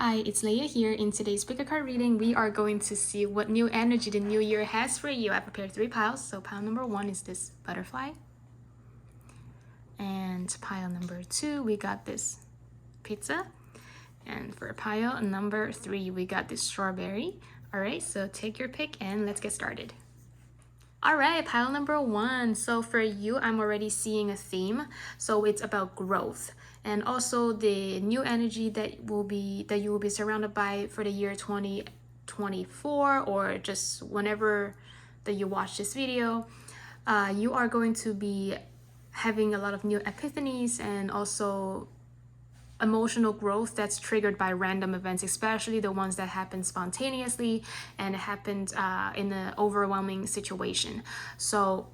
Hi, it's Leia here. In today's pick a card reading, we are going to see what new energy the new year has for you. I prepared 3 piles. So pile number 1 is this butterfly. And pile number 2, we got this pizza. And for pile number 3, we got this strawberry. All right, so take your pick and let's get started. All right, pile number 1. So for you, I'm already seeing a theme. So it's about growth. And also the new energy that you will be surrounded by for the year 2024, or just whenever that you watch this video. You are going to be having a lot of new epiphanies and also emotional growth that's triggered by random events, especially the ones that happen spontaneously and happened in an overwhelming situation. So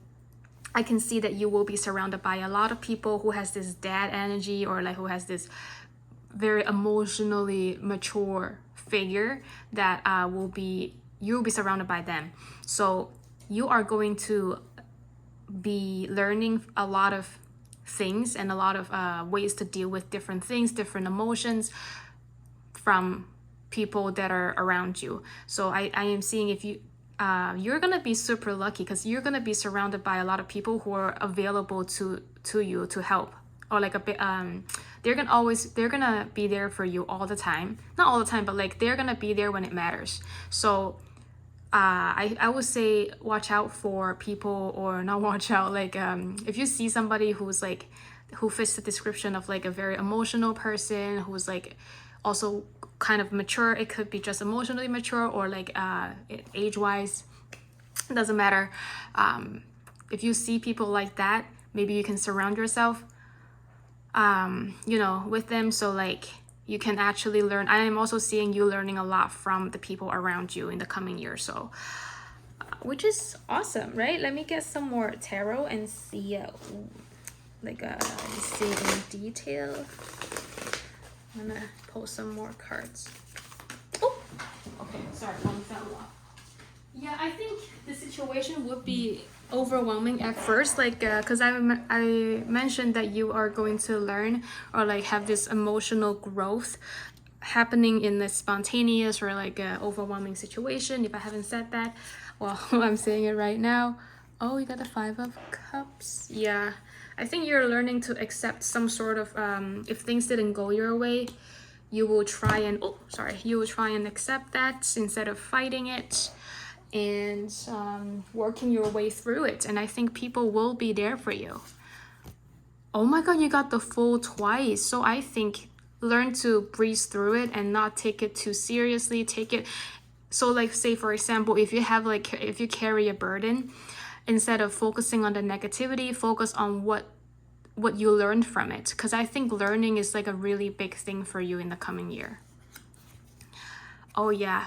I can see that you will be surrounded by a lot of people who has this dad energy, or like who has this very emotionally mature figure that you'll be surrounded by them. So you are going to be learning a lot of things and a lot of ways to deal with different things, different emotions from people that are around you. So I am seeing if you're gonna be super lucky because you're gonna be surrounded by a lot of people who are available to you to help, or like a bit they're gonna be there for you all the time. Not all the time, but like they're gonna be there when it matters. So I would say watch out for people, or not watch out, like if you see somebody who fits the description of like a very emotional person who's like also kind of mature. It could be just emotionally mature, or like age-wise, it doesn't matter. If you see people like that, maybe you can surround yourself with them, so like you can actually learn. I am also seeing you learning a lot from the people around you in the coming year, so which is awesome, right? Let me get some more tarot and see see in detail. I'm gonna pull some more cards. Oh, okay, sorry, one fell off. Yeah, I think the situation would be overwhelming at first, like because I mentioned that you are going to learn, or like have this emotional growth happening in this spontaneous or like overwhelming situation. If I haven't said that, well, I'm saying it right now. Oh, you got the 5 of Cups. Yeah, I think you're learning to accept some sort of if things didn't go your way, you will try and accept that instead of fighting it, and working your way through it. And I think people will be there for you. Oh my god, you got the Fool twice. So I think learn to breeze through it and not take it too seriously. So like, say for example, if you carry a burden, instead of focusing on the negativity, focus on what you learned from it, because I think learning is like a really big thing for you in the coming year. Oh yeah,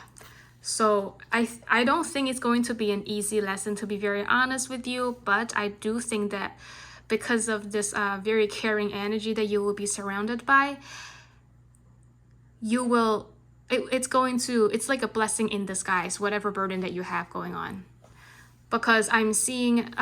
so I don't think it's going to be an easy lesson, to be very honest with you, but I do think that because of this very caring energy that you will be surrounded by, you will it's like a blessing in disguise, whatever burden that you have going on. Because I'm seeing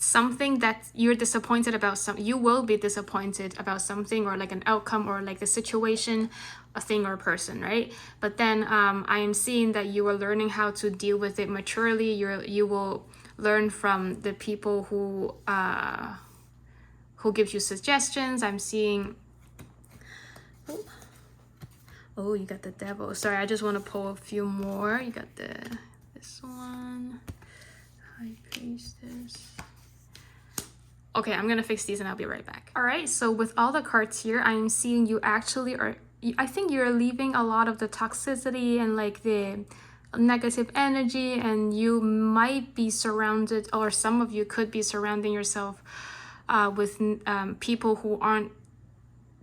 something that you're disappointed about. You will be disappointed about something, or like an outcome, or like the situation, a thing, or a person, right? But then I am seeing that you are learning how to deal with it maturely. You will learn from the people who gives you suggestions. I'm seeing oh, you got the Devil. Sorry, I just want to pull a few more. You got this one, High Priestess. Okay, I'm gonna fix these and I'll be right back. All right, so with all the cards here, I'm seeing you actually I think you're leaving a lot of the toxicity and like the negative energy, and you might be surrounded, or some of you could be surrounding yourself with people who aren't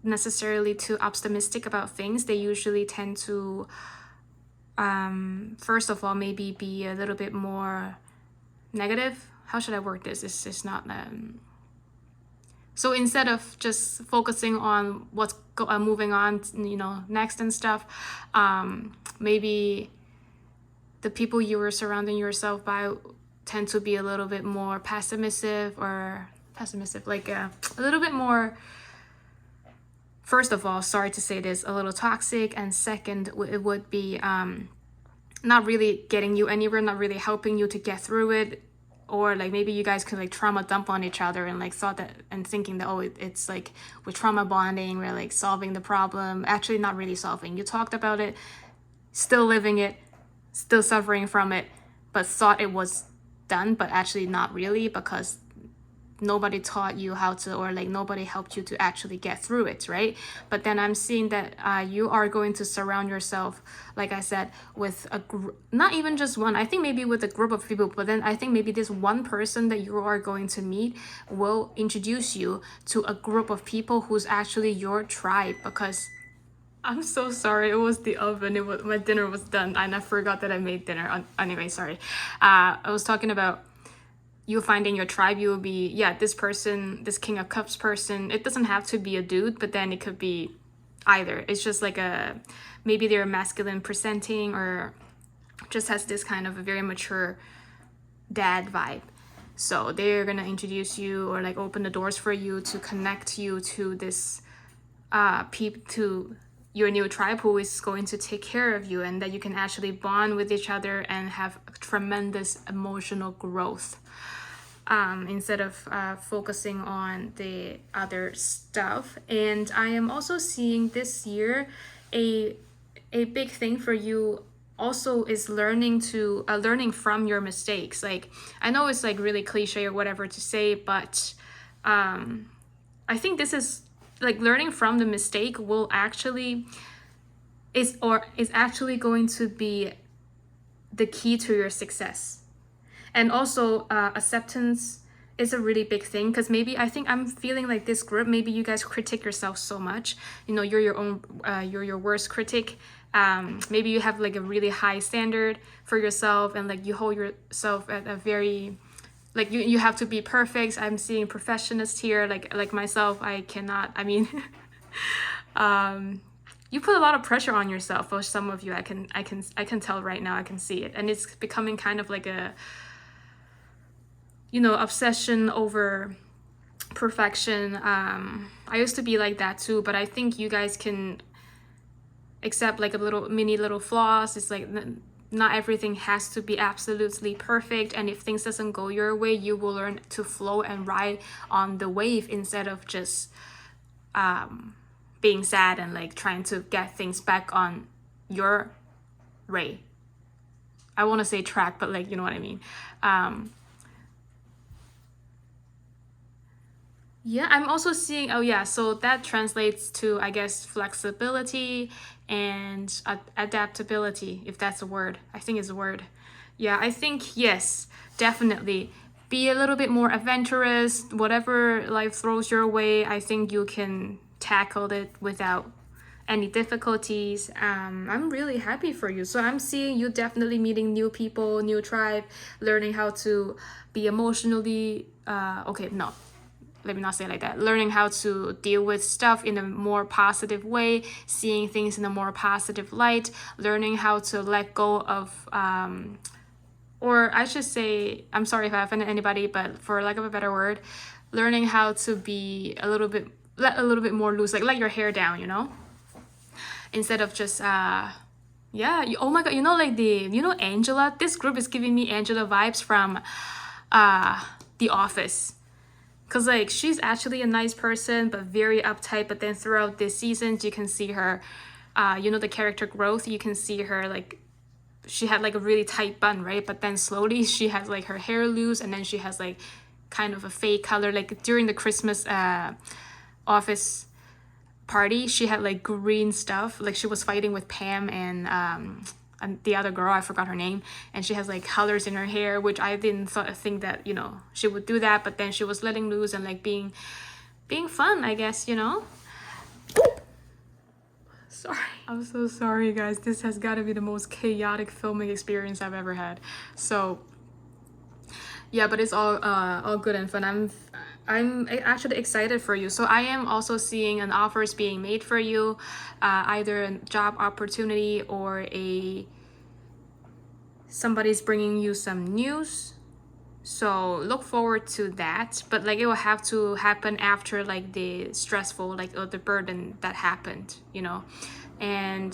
necessarily too optimistic about things. They usually tend to first of all maybe be a little bit more negative. How should I word this? It's just not so instead of just focusing on what's moving on, next and stuff, maybe the people you were surrounding yourself by tend to be a little bit more pessimistic, like a little bit more first of all, sorry to say this, a little toxic, and second, it would be not really getting you anywhere, not really helping you to get through it. Or like maybe you guys could like trauma dump on each other and like thought that and thinking that, oh, it's like with trauma bonding, we're like solving the problem. Actually not really solving. You talked about it, still living it, still suffering from it, but thought it was done, but actually not really, because nobody taught you how to, or like nobody helped you to actually get through it, right? But then I'm seeing that you are going to surround yourself, like I said, with a not even just one, I think maybe with a group of people, but then I think maybe this one person that you are going to meet will introduce you to a group of people who's actually your tribe. Because I'm so sorry, it was the oven, my dinner was done and I forgot that I made dinner. Anyway, sorry. I was talking about you'll find in your tribe, you will be, this person, this King of Cups person. It doesn't have to be a dude, but then it could be either. It's just like maybe they're masculine presenting, or just has this kind of a very mature dad vibe. So they're gonna introduce you or like open the doors for you to connect you to this to your new tribe who is going to take care of you, and that you can actually bond with each other and have tremendous emotional growth. Instead of focusing on the other stuff. And I am also seeing this year a big thing for you also is learning from your mistakes. Like, I know it's like really cliche or whatever to say, but I think this is like learning from the mistake will actually is actually going to be the key to your success. And also acceptance is a really big thing, because maybe I think I'm feeling like this group, maybe you guys critique yourself so much, you're your own you're your worst critic. Maybe you have like a really high standard for yourself, and like you hold yourself at a very, like you have to be perfect. I'm seeing perfectionist here, like myself. I cannot, I mean you put a lot of pressure on yourself. For some of you, I can tell right now, I can see it, and it's becoming kind of like a obsession over perfection. I used to be like that too, but I think you guys can accept like a little flaws. It's like not everything has to be absolutely perfect, and if things doesn't go your way, you will learn to flow and ride on the wave instead of just being sad and like trying to get things back on your way. I want to say track, but like, you know what I mean. Yeah, I'm also seeing, so that translates to, I guess, flexibility and adaptability, if that's a word. I think it's a word. Yeah, I think, yes, definitely. Be a little bit more adventurous. Whatever life throws your way, I think you can tackle it without any difficulties. I'm really happy for you. So I'm seeing you definitely meeting new people, new tribe, learning how to be emotionally, let me not say it like that. Learning how to deal with stuff in a more positive way, seeing things in a more positive light, learning how to let go of, or I should say, I'm sorry if I offended anybody, but for lack of a better word, learning how to be let a little bit more loose, like let your hair down, instead of just, oh my God, like Angela, this group is giving me Angela vibes from The Office. Because like she's actually a nice person, but very uptight. But then throughout this season, you can see her, the character growth. You can see her like she had like a really tight bun, right? But then slowly she has like her hair loose, and then she has like kind of a fake color. Like during the Christmas office party, she had like green stuff. Like she was fighting with Pam and the other girl, I forgot her name, and she has like colors in her hair, which I didn't think that she would do that, but then she was letting loose and like being fun, I guess. Sorry, I'm so sorry, guys. This has got to be the most chaotic filming experience I've ever had. So yeah, but it's all good and fun. I'm actually excited for you. So I am also seeing an offers being made for you, either a job opportunity or somebody's bringing you some news. So look forward to that, but like it will have to happen after like the stressful, like, or the burden that happened, you know. And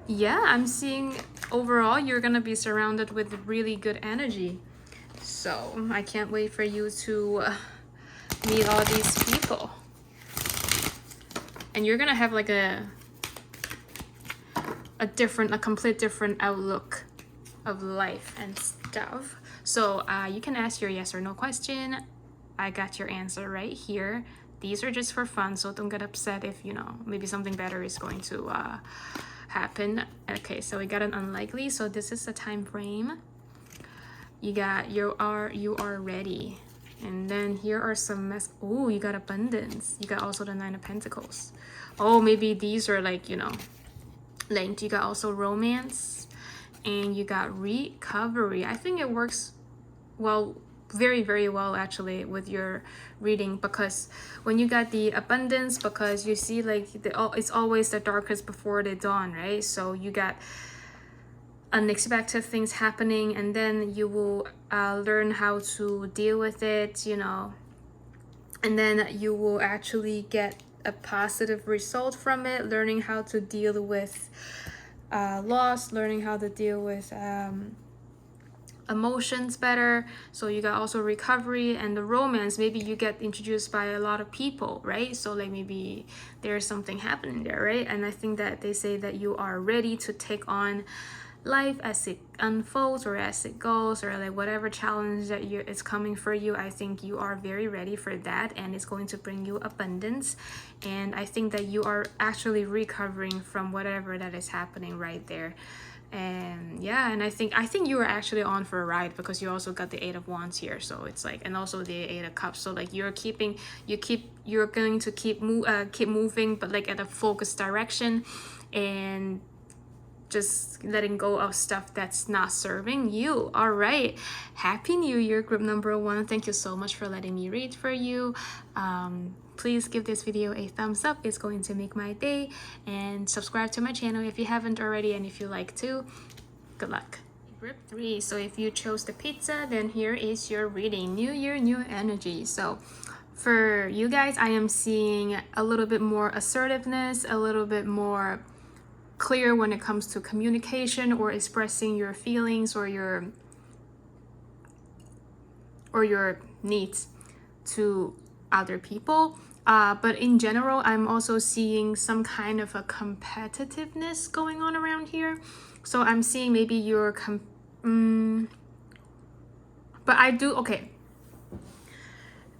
yeah, I'm seeing overall you're gonna be surrounded with really good energy. So I can't wait for you to meet all these people. And you're gonna have like a complete different outlook of life and stuff. So you can ask your yes or no question. I got your answer right here. These are just for fun, so don't get upset if, you know, maybe something better is going to happen. Okay, so we got an unlikely. So this is the time frame. You got you are ready. And then here are some oh, you got abundance. You got also the 9 of Pentacles. Oh, maybe these are like, you know, linked. You got also romance, and you got recovery. I think it works well, very, very well actually with your reading, because when you got the abundance, because you see like it's always the darkest before the dawn, right? So you got unexpected things happening, and then you will learn how to deal with it, you know, and then you will actually get a positive result from it, learning how to deal with loss, learning how to deal with emotions better. So you got also recovery and the romance. Maybe you get introduced by a lot of people, right? So like maybe there's something happening there, right? And I think that they say that you are ready to take on life as it unfolds or as it goes, or like whatever challenge that is coming for you. I think you are very ready for that, and it's going to bring you abundance. And I think that you are actually recovering from whatever that is happening right there. And yeah, and I think you are actually on for a ride, because you also got the 8 of Wands here. So it's like, and also the 8 of Cups. So like you're going to keep moving, but like at a focused direction, and just letting go of stuff that's not serving you. All right, happy new year, group number 1. Thank you so much for letting me read for you. Please give this video a thumbs up, it's going to make my day, and subscribe to my channel if you haven't already, and if you like to. Good luck. Group 3. So if you chose the pizza, then here is your reading. New year, new energy. So for you guys, I am seeing a little bit more assertiveness, a little bit more clear when it comes to communication or expressing your feelings or your needs to other people. But in general, I'm also seeing some kind of a competitiveness going on around here. So I'm seeing maybe you're but I do, okay,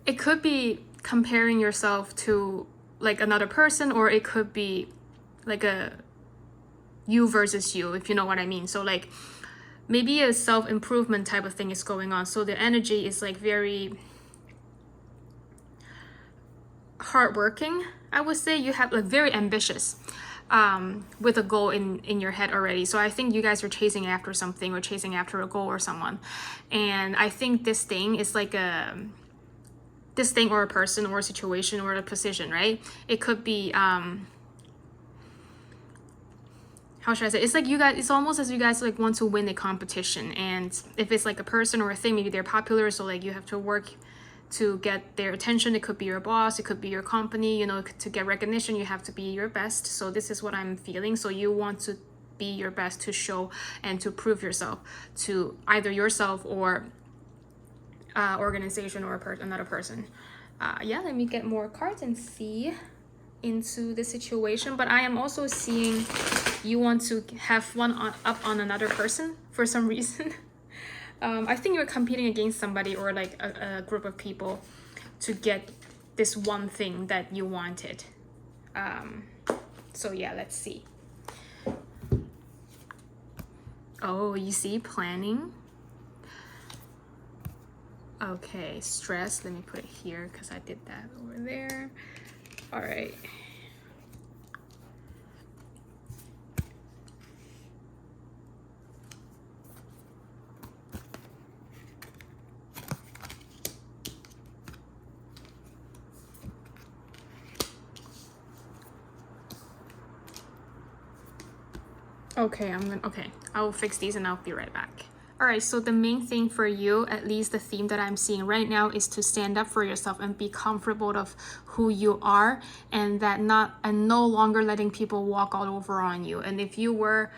it could be comparing yourself to like another person, or it could be like a you versus you, if you know what I mean. So like maybe a self-improvement type of thing is going on. So the energy is like very hardworking, I would say. You have like very ambitious with a goal in your head already. So I think you guys are chasing after something, or chasing after a goal or someone. And I think this thing is like this thing or a person or a situation or a position, right? It could be how should I say? It's like you guys, it's almost as you guys like want to win a competition. And if it's like a person or a thing, maybe they're popular, so like you have to work to get their attention. It could be your boss, it could be your company, you know, to get recognition, you have to be your best. So this is what I'm feeling. So you want to be your best, to show and to prove yourself to either yourself or organization or another person. Yeah, let me get more cards and see into the situation. But I am also seeing you want to have one up on another person for some reason. I think you're competing against somebody, or like a group of people, to get this one thing that you wanted. So yeah, let's see. Oh, you see, planning. Okay, stress. Let me put it here because I did that over there. All right. Okay, okay, I will fix these and I'll be right back. All right, so the main thing for you, at least the theme that I'm seeing right now, is to stand up for yourself and be comfortable of who you are, and that no longer letting people walk all over on you. And if you were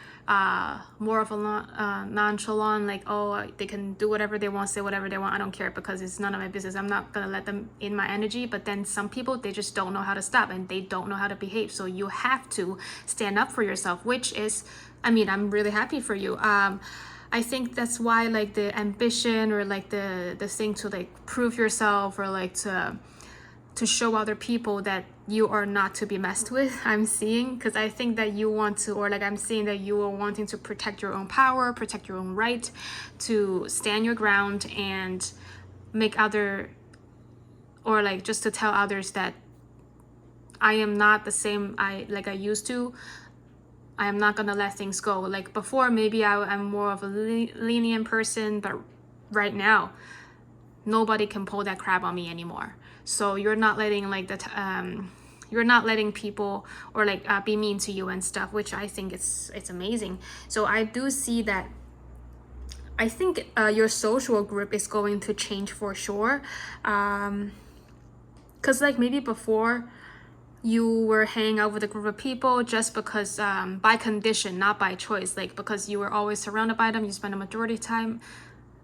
more of a nonchalant, like, oh, they can do whatever they want, say whatever they want, I don't care because it's none of my business, I'm not gonna let them in my energy. But then some people, they just don't know how to stop and they don't know how to behave. So you have to stand up for yourself, which is, I mean, I'm really happy for you. I think that's why, like, the ambition or like the thing to like prove yourself or like to show other people that you are not to be messed with, I'm seeing, because I think that you want to, or like I'm seeing that you are wanting to protect your own power, protect your own right to stand your ground and make other, or like just to tell others that I am not the same I used to. I am not gonna let things go. Like before, maybe I'm more of a lenient person, but right now, nobody can pull that crap on me anymore. So you're not letting like you're not letting people or like be mean to you and stuff, which I think it's amazing. So I do see that. I think your social group is going to change for sure, because like maybe before, you were hanging out with a group of people just because by condition, not by choice, like because you were always surrounded by them, you spend a majority of time.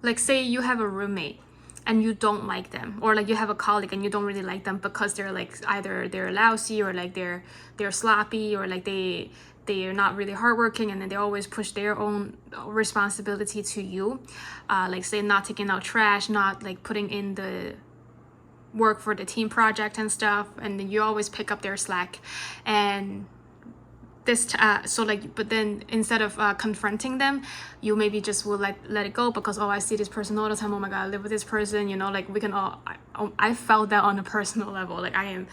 Like say you have a roommate and you don't like them, or like you have a colleague and you don't really like them because they're like either they're lousy or like they're sloppy, or like they're not really hardworking, and then they always push their own responsibility to you, like say not taking out trash, not like putting in the work for the team project and stuff, and then you always pick up their slack. And this so like, but then instead of confronting them, you maybe just will let it go because, oh, I see this person all the time, oh my god, I live with this person, you know, like we can all, I felt that on a personal level, like I'm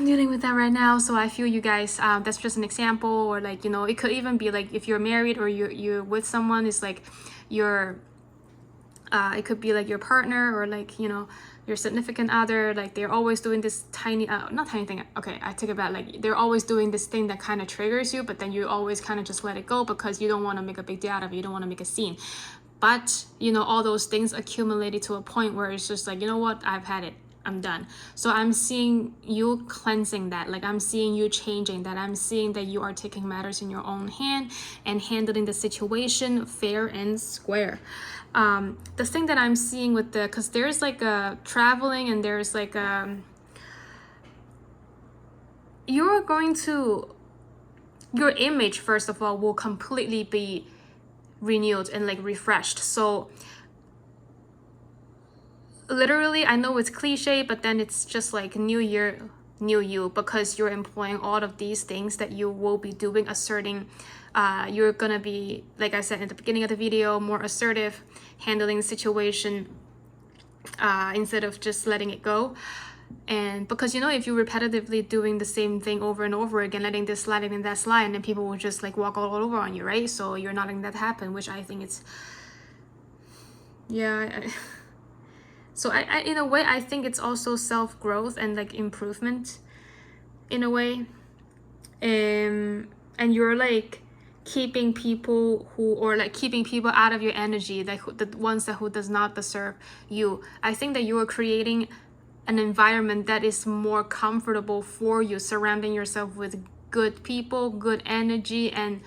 dealing with that right now, so I feel you guys. That's just an example. Or like, you know, it could even be like if you're married or you're with someone, it's like your it could be like your partner or like, you know, your significant other, like they're always doing this tiny not tiny thing, okay, I take it back, like they're always doing this thing that kind of triggers you, but then you always kind of just let it go because you don't want to make a big deal out of it, you don't want to make a scene. But you know, all those things accumulated to a point where it's just like, you know what, I've had it, I'm done. So I'm seeing you cleansing that, like I'm seeing you changing that, I'm seeing that you are taking matters in your own hand and handling the situation fair and square. The thing that I'm seeing with the, because there's like a traveling and there's like you're going to, your image first of all will completely be renewed and like refreshed. So literally, I know it's cliche, but then it's just like new year, new you, because you're employing all of these things that you will be doing, asserting. You're gonna be, like I said in the beginning of the video, more assertive, handling the situation instead of just letting it go. And because, you know, if you're repetitively doing the same thing over and over again, letting this slide and that slide, and then people will just like walk all over on you, right? So you're not letting that happen, which I think it's, yeah. So I in a way, I think it's also self-growth and like improvement in a way. And you're like keeping people who, or like keeping people out of your energy, like the ones that who does not deserve you. I think that you are creating an environment that is more comfortable for you, surrounding yourself with good people, good energy, and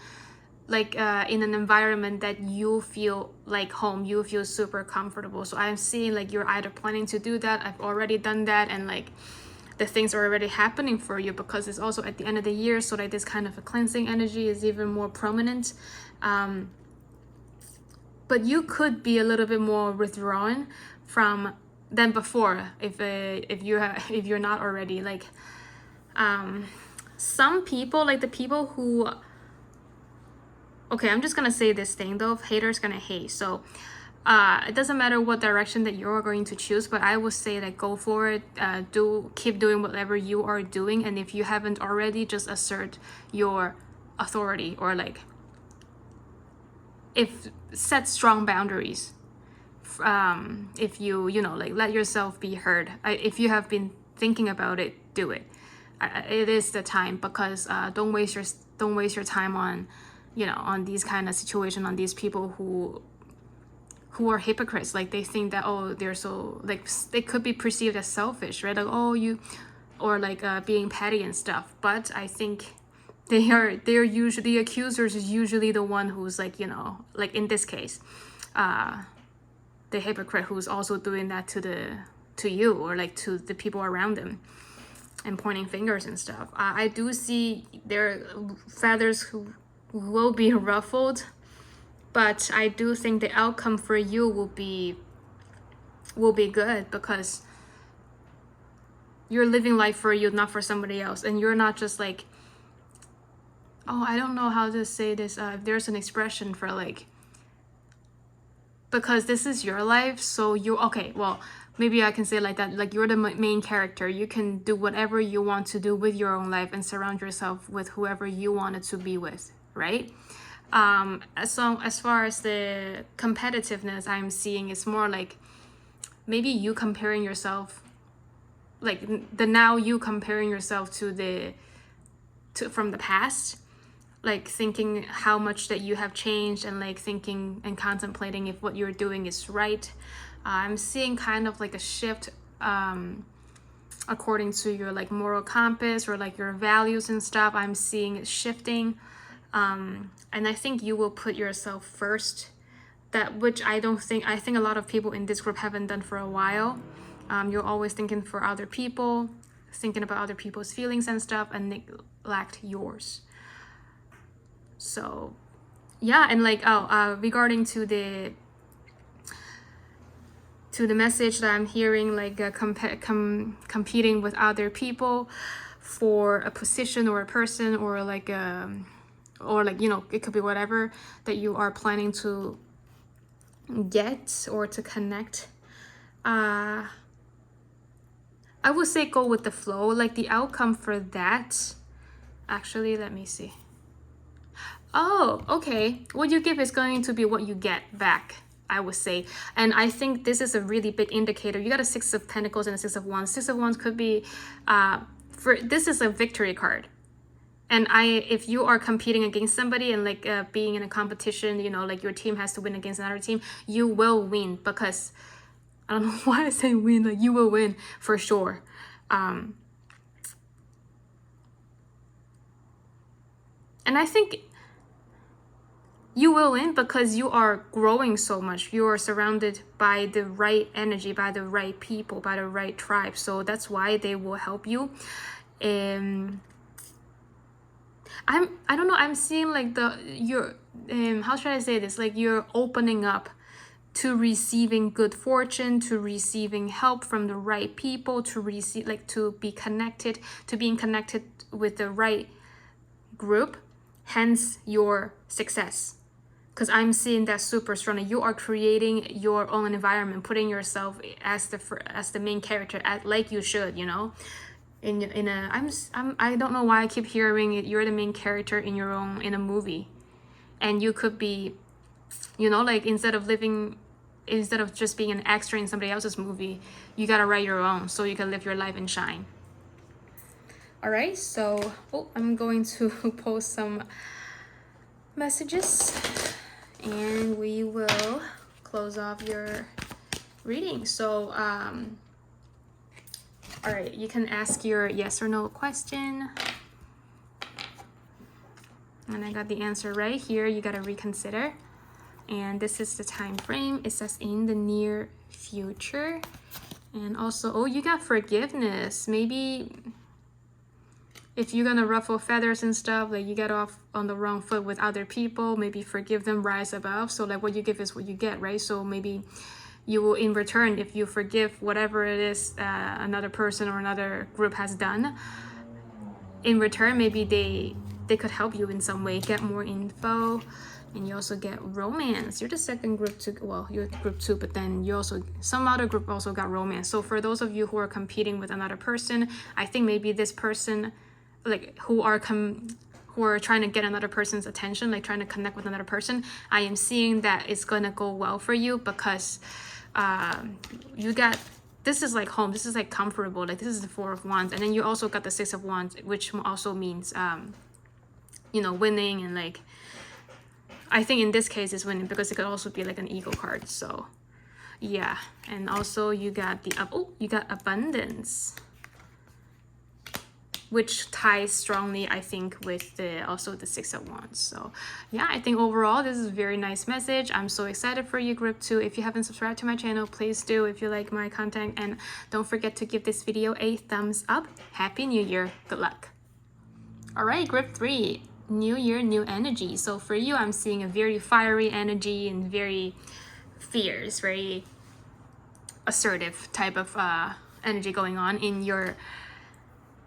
like in an environment that you feel like home, you feel super comfortable. So I'm seeing like you're either planning to do that, I've already done that, and like the things are already happening for you, because it's also at the end of the year, so like this kind of a cleansing energy is even more prominent. But you could be a little bit more withdrawn from than before if you're not already. Like some people, like the people who, okay, I'm just gonna say this thing though, haters gonna hate. So it doesn't matter what direction that you're going to choose, but I would say that go for it. Keep doing whatever you are doing, and if you haven't already, just assert your authority, or like if set strong boundaries. If you know, like let yourself be heard. If you have been thinking about it, do it. It is the time, because don't waste your time on, you know, on these kind of situation, on these people who who are hypocrites. Like they think that, oh, they're so, like they could be perceived as selfish, right? Like, oh, you, or like being petty and stuff. But I think they're usually, the accusers is usually the one who's like, you know, like in this case, the hypocrite who's also doing that to you, or like to the people around them, and pointing fingers and stuff. I do see their feathers who will be ruffled, but I do think the outcome for you will be good, because you're living life for you, not for somebody else. And you're not just like, oh, I don't know how to say this. There's an expression for like, because this is your life, so you, okay, well, maybe I can say it like that, like you're the main character. You can do whatever you want to do with your own life and surround yourself with whoever you wanted to be with, right? So as far as the competitiveness I'm seeing, it's more like maybe you comparing yourself, like the now you comparing yourself to from the past, like thinking how much that you have changed, and like thinking and contemplating if what you're doing is right. I'm seeing kind of like a shift according to your like moral compass, or like your values and stuff. I'm seeing it shifting, and I think you will put yourself first, that which I think a lot of people in this group haven't done for a while. You're always thinking for other people, thinking about other people's feelings and stuff, and neglect yours. So yeah, and like regarding to the message that I'm hearing, like competing with other people for a position or a person, or like you know, it could be whatever that you are planning to get or to connect. I would say go with the flow. Like the outcome for that, actually, let me see. Oh, okay. What you give is going to be what you get back, I would say. And I think this is a really big indicator. You got a 6 of Pentacles and a 6 of Wands. 6 of Wands could be, this is a victory card. And if you are competing against somebody and like being in a competition, you know, like your team has to win against another team, you will win, because I don't know why I say win, like you will win for sure. And I think you will win because you are growing so much. You are surrounded by the right energy, by the right people, by the right tribe. So that's why they will help you. I don't know, I'm seeing like you're how should I say this? Like you're opening up to receiving good fortune, to receiving help from the right people, to receive, like to being connected with the right group, hence your success. Because I'm seeing that super strongly. You are creating your own environment, putting yourself as the main character, like you should, you know. I don't know why I keep hearing it. You're the main character in a movie, and you could be, you know, like instead of just being an extra in somebody else's movie, you gotta write your own so you can live your life and shine. All right, so I'm going to post some messages, and we will close off your reading. So all right, you can ask your yes or no question. And I got the answer right here. You got to reconsider. And this is the time frame. It says in the near future. And also, you got forgiveness. Maybe if you're going to ruffle feathers and stuff, like you get off on the wrong foot with other people, maybe forgive them, rise above. So like what you give is what you get, right? So maybe you will, in return, if you forgive whatever it is another person or another group has done, in return, maybe they could help you in some way, get more info, and you also get romance. You're the second group too. Well, you're group 2, but then you also, some other group also got romance. So for those of you who are competing with another person, I think maybe this person, like who are trying to get another person's attention, like trying to connect with another person, I am seeing that it's gonna go well for you, because you got, this is like home, this is like comfortable, like this is the 4 of Wands, and then you also got the 6 of Wands, which also means you know, winning and like I think in this case it's winning because it could also be like an ego card. So yeah, and also you got the you got abundance, which ties strongly, I think, with the also the Six of Wands. So yeah, I think overall this is a very nice message. I'm so excited for you, group 2. If you haven't subscribed to my channel, please do if you like my content, and don't forget to give this video a thumbs up. Happy New Year. Good luck. All right, group 3, new year, new energy. So for you, I'm seeing a very fiery energy and very fierce, very assertive type of energy going on in your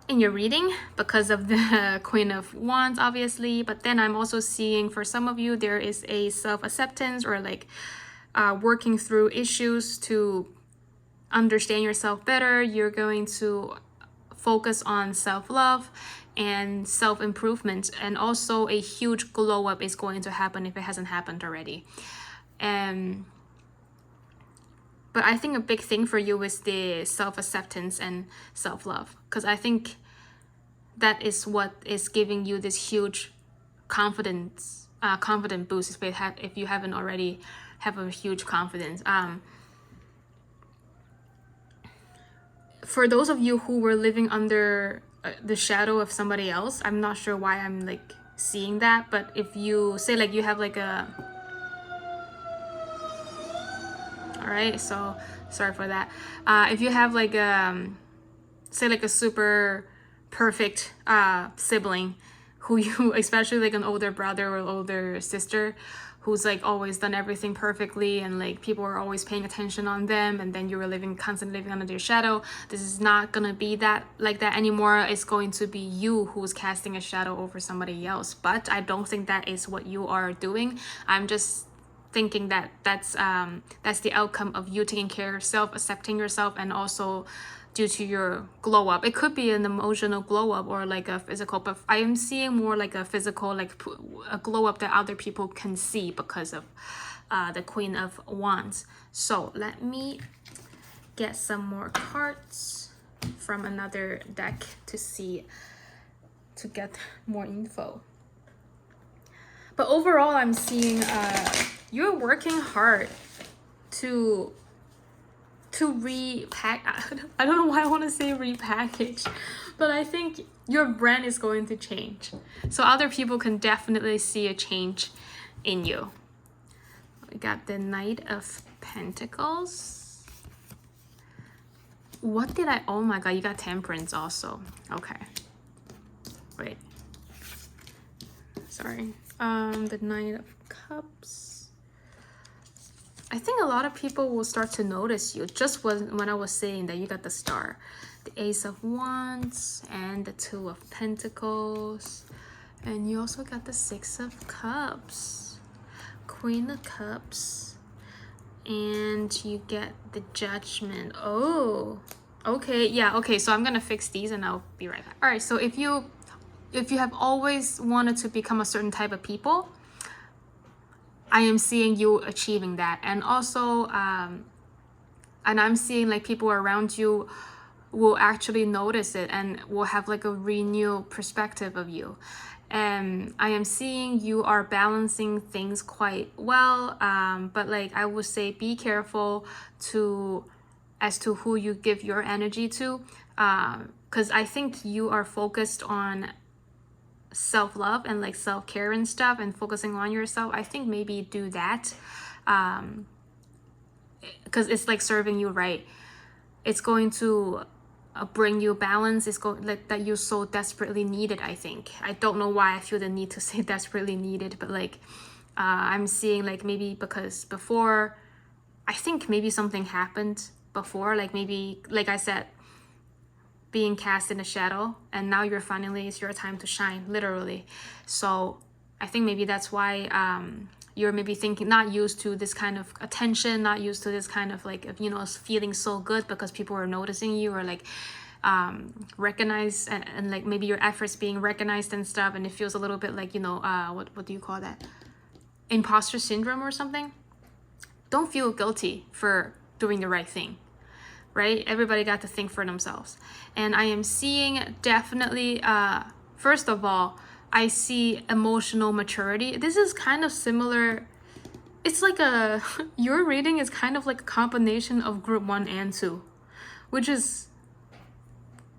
reading because of the Queen of Wands, obviously. But then I'm also seeing for some of you there is a self-acceptance or like working through issues to understand yourself better. You're going to focus on self-love and self-improvement, and also a huge glow up is going to happen if it hasn't happened already. But I think a big thing for you is the self-acceptance and self-love, because I think that is what is giving you this huge confident boost if you haven't already have a huge confidence. For those of you who were living under the shadow of somebody else, I'm not sure why I'm like seeing that, but if you say like you have like a, all right, so sorry for that. If you have like say like a super perfect sibling who you, especially like an older brother or older sister who's like always done everything perfectly, and like people are always paying attention on them, and then you were constantly living under their shadow. This is not gonna be that like that anymore. It's going to be you who's casting a shadow over somebody else. But I don't think that is what you are doing. I'm just thinking that that's the outcome of you taking care of yourself, accepting yourself, and also due to your glow up. It could be an emotional glow up or like a physical, but I am seeing more like a physical, like a glow up that other people can see because of the Queen of Wands. So let me get some more cards from another deck to get more info. But overall, I'm seeing you're working hard to repack. I don't know why I want to say repackage, but I think your brand is going to change. So other people can definitely see a change in you. We got the Knight of Pentacles. What did I, oh my god, you got Temperance also. Okay. Wait. Sorry. The Knight of Cups. I think a lot of people will start to notice you just when I was saying that you got the Star, the Ace of Wands, and the Two of Pentacles, and you also got the Six of Cups, Queen of Cups, and you get the Judgment. Oh, okay, yeah, okay. So I'm gonna fix these and I'll be right back. All right. So if you have always wanted to become a certain type of people, I am seeing you achieving that. And also, and I'm seeing like people around you will actually notice it and will have like a renewed perspective of you. And I am seeing you are balancing things quite well. But like I would say, be careful as to who you give your energy to. Because I think you are focused on self-love and like self-care and stuff and focusing on yourself. I think maybe do that because it's like serving you right. It's going to bring you balance. It's going like that you so desperately needed. I think I don't know why I feel the need to say desperately needed, but like I'm seeing like maybe because before, I think maybe something happened before, like maybe like I said, being cast in a shadow, and now you're finally, it's your time to shine, literally. So I think maybe that's why you're maybe thinking, not used to this kind of attention, not used to this kind of like, you know, feeling so good because people are noticing you or like recognized and like maybe your efforts being recognized and stuff, and it feels a little bit like, you know, what do you call that? Imposter syndrome or something. Don't feel guilty for doing the right thing. Right? Everybody got to think for themselves. And I am seeing definitely, first of all, I see emotional maturity. This is kind of similar. It's like your reading is kind of like a combination of group 1 and 2, which is,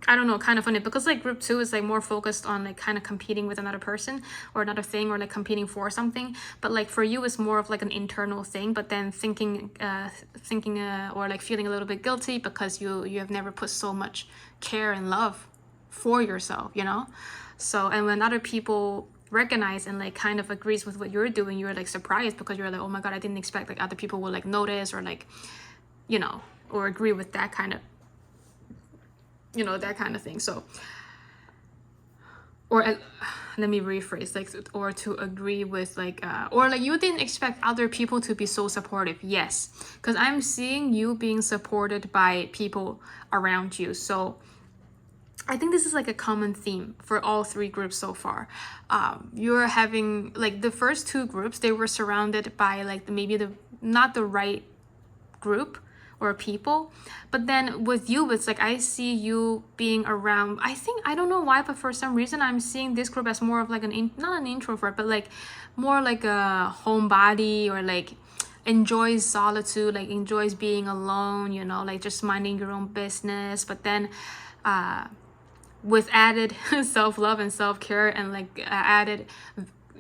I don't know, kind of funny, because like group 2 is like more focused on like kind of competing with another person or another thing, or like competing for something. But like for you, it's more of like an internal thing, but then thinking or like feeling a little bit guilty because you have never put so much care and love for yourself, you know? So, and when other people recognize and like kind of agrees with what you're doing, you're like surprised, because you're like, oh my God, I didn't expect like other people would like notice, or like, you know, or agree with that kind of, you know, that kind of thing. So, or let me rephrase, like, or to agree with like, or like you didn't expect other people to be so supportive. Yes, because I'm seeing you being supported by people around you. So I think this is like a common theme for all 3 groups so far. You're having like the first 2 groups, they were surrounded by like maybe not the right group or people, but then with you, it's like I see you being around. I don't know why, but for some reason I'm seeing this group as more of like not an introvert, but like more like a homebody, or like enjoys solitude, like enjoys being alone, you know, like just minding your own business. But then with added self-love and self-care, and like added,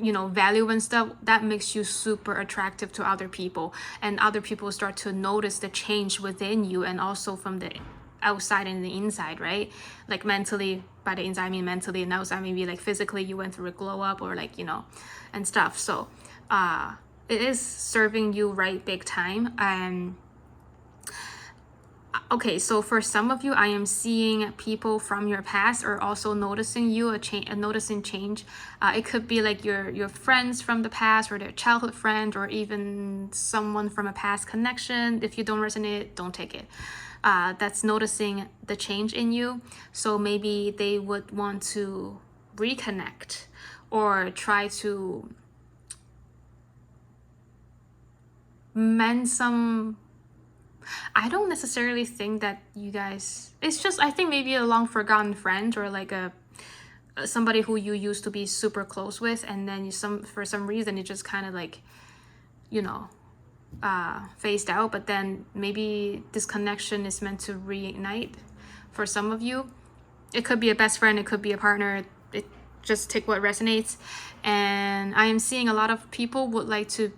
you know, value and stuff, that makes you super attractive to other people, and other people start to notice the change within you, and also from the outside and the inside, right? Like mentally, by the inside I mean mentally, and outside maybe like physically you went through a glow up, or like, you know, and stuff. So it is serving you right big time. And okay, so for some of you, I am seeing people from your past are also noticing you, noticing change. It could be like your friends from the past, or their childhood friend, or even someone from a past connection. If you don't resonate, don't take it. That's noticing the change in you. So maybe they would want to reconnect, or try to mend some. I don't necessarily think that you guys, it's just, I think maybe a long forgotten friend, or like somebody who you used to be super close with, and then for some reason it just kind of like, you know, phased out. But then maybe this connection is meant to reignite for some of you. It could be a best friend, it could be a partner. It just take what resonates. And I am seeing a lot of people would like to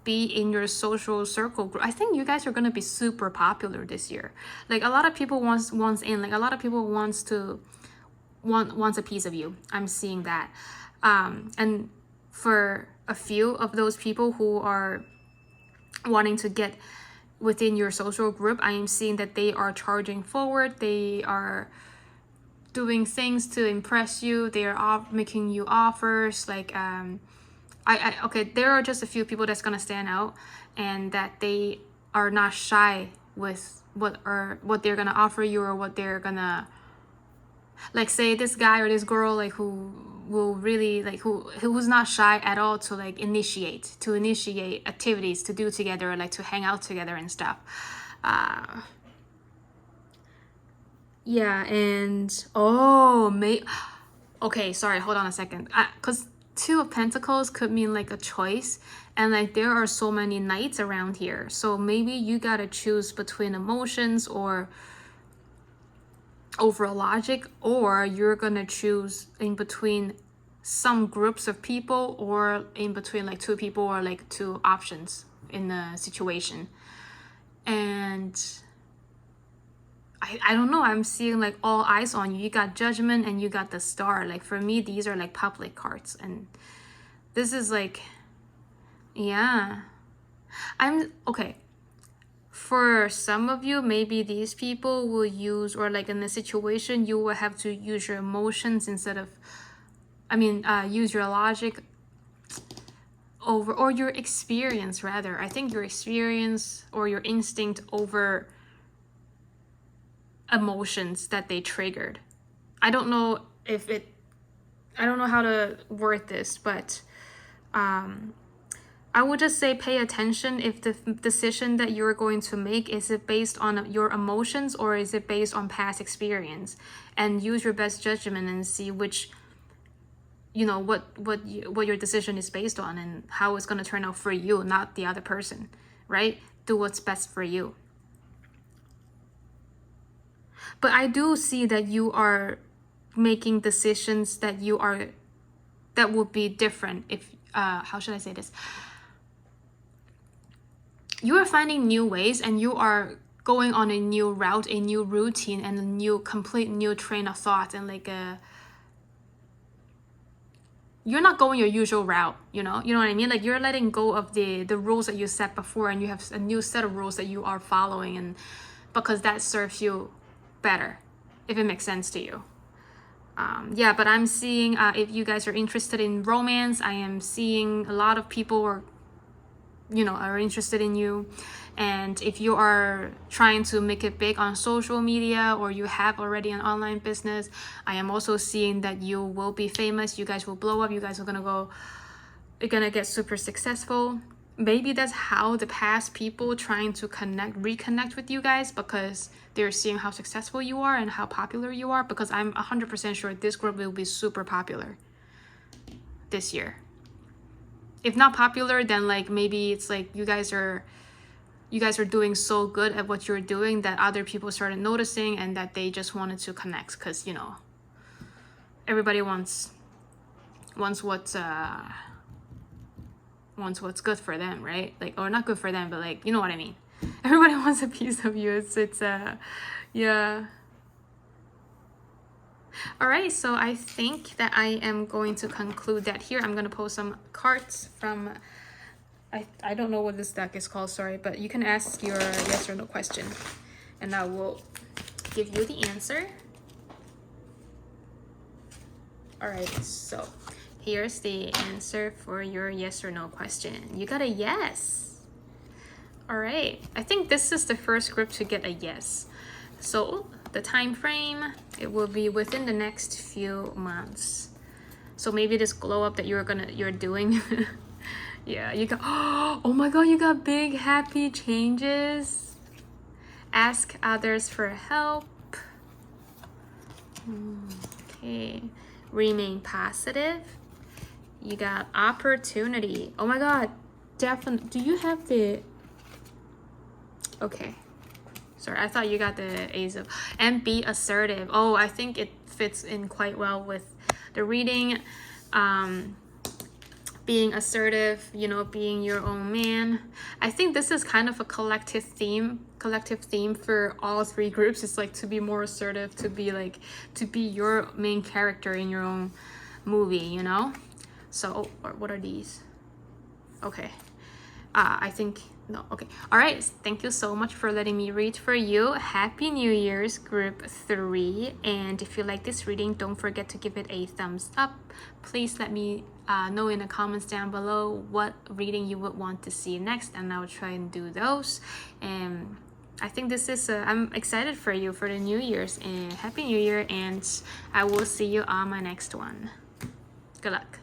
be in your social circle group. I think you guys are gonna be super popular this year. Like a lot of people wants in. Like a lot of people wants a piece of you. I'm seeing that. And for a few of those people who are wanting to get within your social group, I am seeing that they are charging forward. They are doing things to impress you. They are making you offers. Like okay, there are just a few people that's gonna stand out, and that they are not shy with what they're gonna offer you, or what they're gonna, like, say this guy or this girl, like, who will really like who's not shy at all to like initiate activities to do together, or like to hang out together and stuff. Yeah. And okay, sorry, hold on a second, because 2 of Pentacles could mean like a choice, and like there are so many knights around here. So maybe you gotta choose between emotions or over logic, or you're gonna choose in between some groups of people, or in between like 2 people, or like 2 options in the situation. And I don't know, I'm seeing like all eyes on you. You got Judgment and you got the Star. Like for me, these are like public cards, and this is like, yeah, I'm okay. For some of you, maybe these people will use, or like in the situation, you will have to use your emotions instead of, use your logic over, or your experience rather. I think your experience or your instinct over emotions that they triggered. I don't know how to word this, but I would just say pay attention if the decision that you're going to make, is it based on your emotions, or is it based on past experience, and use your best judgment and see which you know, what your decision is based on and how it's going to turn out for you, not the other person, right? Do what's best for you. But I do see that you are making decisions that would be different if how should I say this? You are finding new ways, and you are going on a new route, a new routine, and a complete new train of thought, and like you're not going your usual route, you know what I mean? Like you're letting go of the rules that you set before, and you have a new set of rules that you are following, and because that serves you better, if it makes sense to you. Yeah, but I'm seeing if you guys are interested in romance, I am seeing a lot of people are interested in you. And if you are trying to make it big on social media, or you have already an online business, I am also seeing that you will be famous. You guys will blow up. You guys are you're gonna get super successful. Maybe that's how the past people trying to reconnect with you guys, because they're seeing how successful you are and how popular you are, because I'm 100% sure this group will be super popular this year. If not popular, then like maybe it's like you guys are doing so good at what you're doing that other people started noticing, and that they just wanted to connect, because everybody wants what's good for them, right? Like, or not good for them, but like, you know what I mean. Everybody wants a piece of you. It's yeah. All right, so I think that I am going to conclude that here. I'm going to post some cards from, I don't know what this deck is called, sorry, but you can ask your yes or no question, and I will give you the answer. All right, so here's the answer for your yes or no question. You got a yes. All right, I think this is the first group to get a yes. So the time frame, it will be within the next few months. So maybe this glow up that you're doing yeah, you got, oh my god, you got big happy changes. Ask others for help. Okay, remain positive. You got opportunity. Oh my god, definitely. Do you have the, okay, sorry, I thought you got the Ace of, and be assertive. Oh, I think it fits in quite well with the reading. Being assertive, being your own man. I think this is kind of a collective theme for all three groups. It's like to be more assertive, to be your main character in your own movie, So, what are these? Okay. I think, no, okay. All right, thank you so much for letting me read for you. Happy New Year's, Group 3. And if you like this reading, don't forget to give it a thumbs up. Please let me know in the comments down below what reading you would want to see next, and I'll try and do those. And I think this is, I'm excited for you for the New Year's, and Happy New Year, and I will see you on my next one. Good luck.